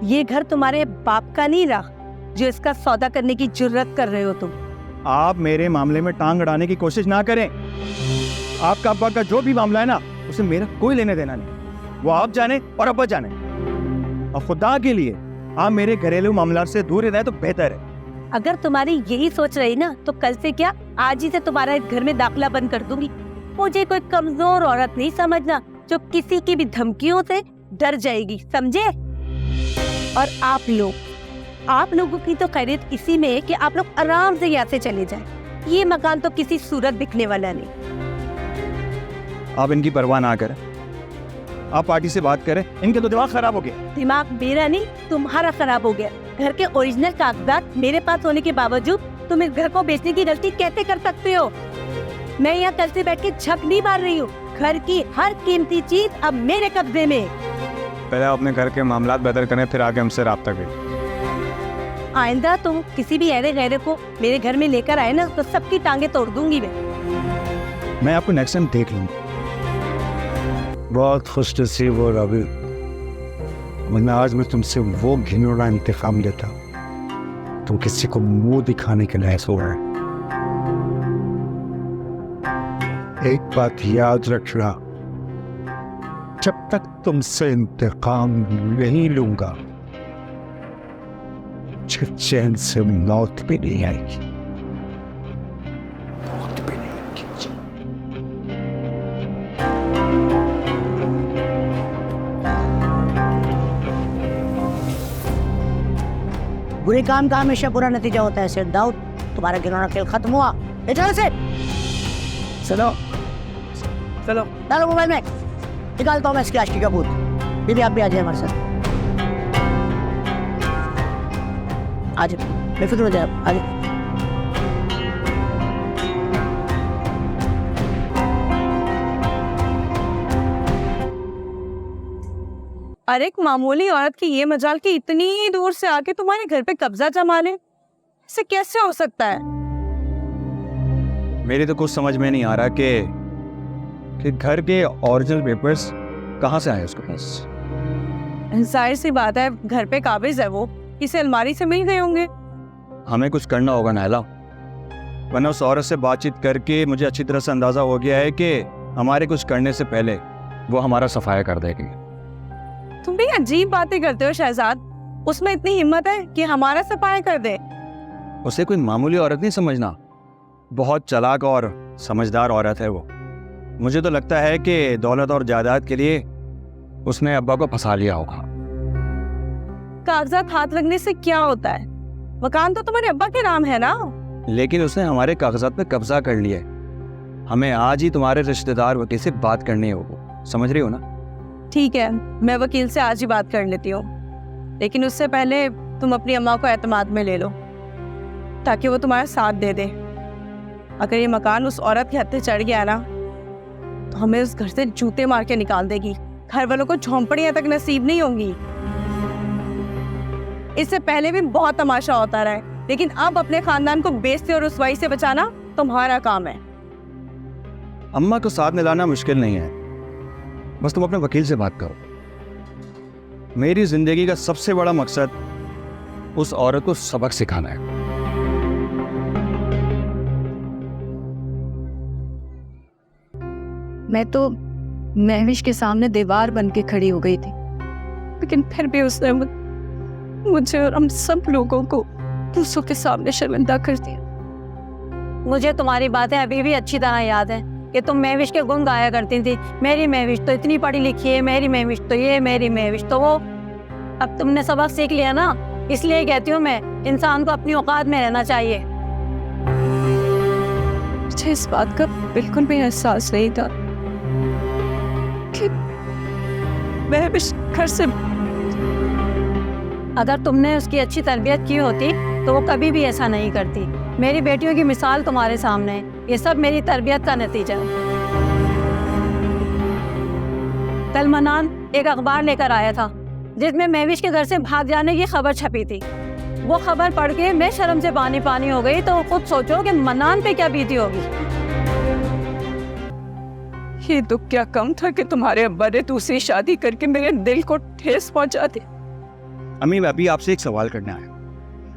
ये घर तुम्हारे बाप का नहीं रहा जो इसका सौदा करने की जुर्रत कर रहे हो तुम। आप मेरे मामले में टांग अड़ाने की कोशिश ना करें। आपका अब्बा का जो भी मामला है ना, उसे मेरा कोई लेने देना नहीं। वो आप जाने और अब्बा जाने। और खुदा के लिए आप मेरे घरेलू मामला से दूर रहे तो बेहतर है। अगर तुम्हारी यही सोच रही ना तो कल से क्या आज ही से तुम्हारा इस घर में दाखिला बंद कर दूंगी। मुझे कोई कमजोर औरत नहीं समझना जो किसी की भी धमकियों से डर जाएगी, समझे? और आप लोगों की तो खैरियत इसी में है कि आप लोग आराम से यहाँ से चले जाएं। ये मकान तो किसी सूरत दिखने वाला नहीं। आप इनकी परवाह ना करें, आप पार्टी से बात करें। इनके तो दिमाग खराब हो गया। दिमाग मेरा नहीं तुम्हारा खराब हो गया। घर के ओरिजिनल कागजात मेरे पास होने के बावजूद तुम इस घर को बेचने की गलती कैसे कर सकते हो? मैं यहाँ कल से बैठ के झक नहीं मार रही हूँ। घर की हर कीमती चीज अब मेरे कब्जे में। पहले अपने घर के मामलात बेहतर करें, फिर आगे हमसे राब्ता करें। आइंदा तुम किसी भी ऐरे गैरे को मेरे घर में लेकर आए ना तो सबकी टांगे तोड़ दूंगी मैं आपको नेक्स्ट टाइम देख लूंगी। बहुत खुश नसीब हो रवि, वरना आज मैं तुमसे वो घिनौना इंतकाम लेता। तुम किसी को मुंह दिखाने के लायक हो रहे। एक बात याद रखना, जब तक तुमसे इंतकाम नहीं लूंगा मुझे चैन से मौत भी नहीं आएगी। मौत भी नहीं आएगी। बुरे काम का हमेशा बुरा नतीजा होता है। सिर दाऊद, तुम्हारा घिनौना खेल खत्म हुआ। चलो से चलो चलो डालो मोबाइल में, निकालता हूँ मैं इसकी आशिकी का भूत। बीबी आप भी आ जाए हमारे साथ। आज बेफिक्र हो जाए, आज अरे एक मामूली औरत की ये मजाल कि इतनी ही दूर से आके तुम्हारे घर पे कब्जा जमा ले, इसे कैसे हो सकता है? मेरी तो कुछ समझ में नहीं आ रहा कि घर के ओरिजिनल पेपर्स कहाँ से आए उसके पास। जाहिर सी बात है, घर पे काबिज है वो, इसे अलमारी से मिल गए होंगे। हमें कुछ करना होगा नायला, वरना उस औरत से बातचीत करके मुझे अच्छी तरह से अंदाजा हो गया है कि हमारे कुछ करने से पहले वो हमारा सफाया कर देगी। तुम भी अजीब बातें करते हो शहजाद। उसमें इतनी हिम्मत है कि हमारा सफाया कर दे? उसे कोई मामूली औरत नहीं समझना, बहुत चालाक और समझदार औरत है वो। मुझे तो लगता है कि दौलत और जायदाद के लिए उसने अब्बा को फंसा लिया होगा। कागजात हाथ लगने से क्या होता है? मकान तो तुम्हारे अब्बा के नाम है ना। लेकिन उसने हमारे कागजात पे कब्जा कर लिया है। हमें आज ही तुम्हारे रिश्तेदार वकील से बात करनी है, वो समझ रही हो ना? ठीक है, मैं वकील से आज ही बात कर लेती हूँ, लेकिन उससे पहले तुम अपनी अम्मा को एतमाद में ले लो ताकि वो तुम्हारा साथ दे दे। अगर ये मकान उस औरत के हत्थे चढ़ गया ना तो हमें उस घर से जूते मार के निकाल देगी। घर वालों को झोंपड़ियां तक नसीब नहीं होंगी। इससे पहले भी बहुत तमाशा होता रहा है, लेकिन अब अपने खानदान को बेइज्जती और रुसवाई से बचाना तुम्हारा काम है। अम्मा को साथ में लाना मुश्किल नहीं है, बस तुम अपने वकील से बात करो। मेरी जिंदगी का सबसे बड़ा मकसद उस औरत को सबक सिखाना है। मैं तो महविश के सामने दीवार बन के खड़ी हो गई थी, लेकिन फिर भी उसने मुझे और हम सब लोगों को दूसरों के सामने शर्मिंदा कर दिया। मुझे तुम्हारी बातें अभी भी अच्छी तरह याद है कि तुम महविश के गुण गाया करती थी। मेरी महविश तो इतनी पढ़ी लिखी है, मेरी महविश तो ये, मेरी महविश तो वो। अब तुमने सबक सीख लिया ना, इसलिए कहती हूँ मैं, इंसान को अपनी औकात में रहना चाहिए। मुझे इस बात का बिल्कुल भी एहसास नहीं था कि महविश घर से। अगर तुमने उसकी अच्छी तरबियत की होती तो वो कभी भी ऐसा नहीं करती। मेरी बेटियों की मिसाल तुम्हारे सामने है, ये सब मेरी तरबियत का नतीजा है। कल मनान एक अखबार लेकर आया था जिसमें महविश के घर से भाग जाने की खबर छपी थी। वो खबर पढ़ के मैं शर्म से पानी पानी हो गई, तो खुद सोचो कि मनान पे क्या बीती होगी। ये दुख क्या कम था कि तुम्हारे अब्बा ने दूसरी शादी करके मेरे दिल को ठेस पहुंचा दी। अम्मी, मैं अभी आपसे एक सवाल करना है।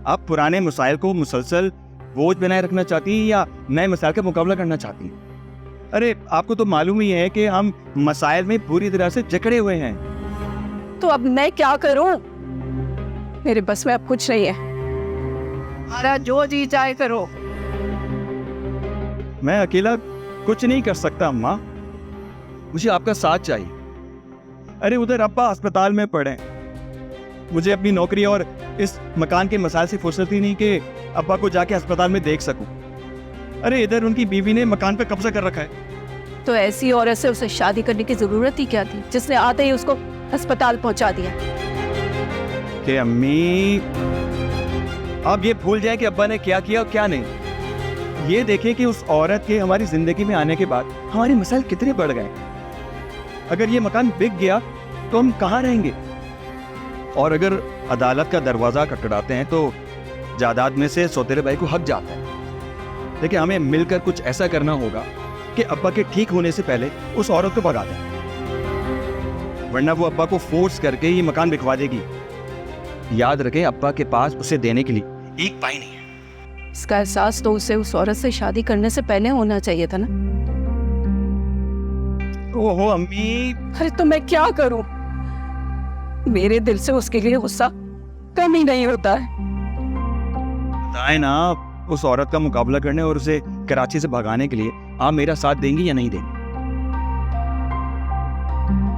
आप पुराने मसाइल को मुसलसल बोझ बनाए रखना चाहती हैं या नए मसाइल का मुकाबला करना चाहती हैं? अरे आपको तो मालूम ही है कि हम मसाइल में पूरी तरह से जकड़े हुए हैं। तो अब मैं क्या करूं? मेरे बस में अब कुछ नहीं है। हमारा जो जी चाहे करो। मैं अकेला कुछ नहीं कर सकता अम्मा, मुझे आपका साथ चाहिए। अरे उधर अब्बा अस्पताल में पड़े, मुझे अपनी नौकरी और इस मकान के मसाइल से फुर्सत ही नहीं कि अब्बा को जाके अस्पताल में देख सकूं। अरे इधर उनकी बीवी ने मकान पे कब्जा कर रखा है। तो ऐसी औरत से उसे शादी करने की जरूरत ही क्या थी, जिसने आते ही उसको अस्पताल पहुंचा दिया? कि अम्मी, आप ये भूल जाएं कि अब्बा ने क्या किया और क्या नहीं। ये देखें कि उस औरत के हमारी जिंदगी में आने के बाद हमारे मसाइल कितने बढ़ गए। अगर ये मकान बिक गया तो हम कहाँ रहेंगे? और अगर अदालत का दरवाजा खटखटाते हैं तो जायदाद में से सौतेले भाई को हक जाता है। लेकिन हमें मिलकर कुछ ऐसा करना होगा कि अब्बा के ठीक होने से पहले उस औरत को भगा दें, वरना वो अब्बा को फोर्स करके ही मकान बिकवा देगी। याद रखें, अब्बा के पास उसे देने के लिए एक पाई नहीं है। इसका एहसास तो उसे उस औरत से शादी करने से पहले होना चाहिए था ना। ओहो अम्मी, अरे तो मैं क्या करूं? मेरे दिल से उसके लिए गुस्सा कम ही नहीं होता है। बताएं ना, उस औरत का मुकाबला करने और उसे कराची से भगाने के लिए आप मेरा साथ देंगी या नहीं देंगी?